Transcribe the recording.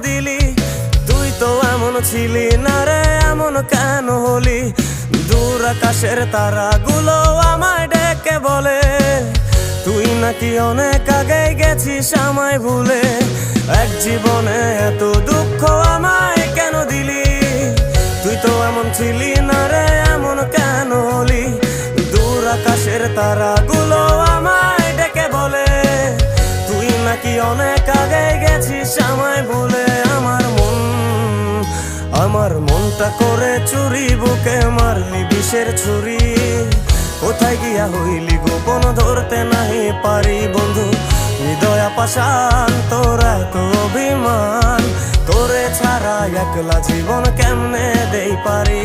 দিলি? তুই তো এমন ছিলি না রে, এমন কেন হলি? দূর আকাশের তারাগুলো আমায় ডেকে বলে তুই নাকি অনেক আগে গেছিস আমায় ভুলে। এক জীবনে এত দুঃখ আমায় কেন দিলি? তুই তো এমন ছিলি না রে, এমন কেন হলি? দূর আকাশের তারাগুলো আমায় ডেকে বলে তুই নাকি অনেক আগে গেছিস আমায় ভুলে। আমার মনটা করে চুরি, বুকে মারলি বিষের ছুরি। কোথায় গিয়া হইলি গোপন ধরতে নাহি পারি বন্ধু। হৃদয় পাষাণ তোর এত অভিমান, তোরে ছাড়া একলা জীবন কেমনে দেই পারি?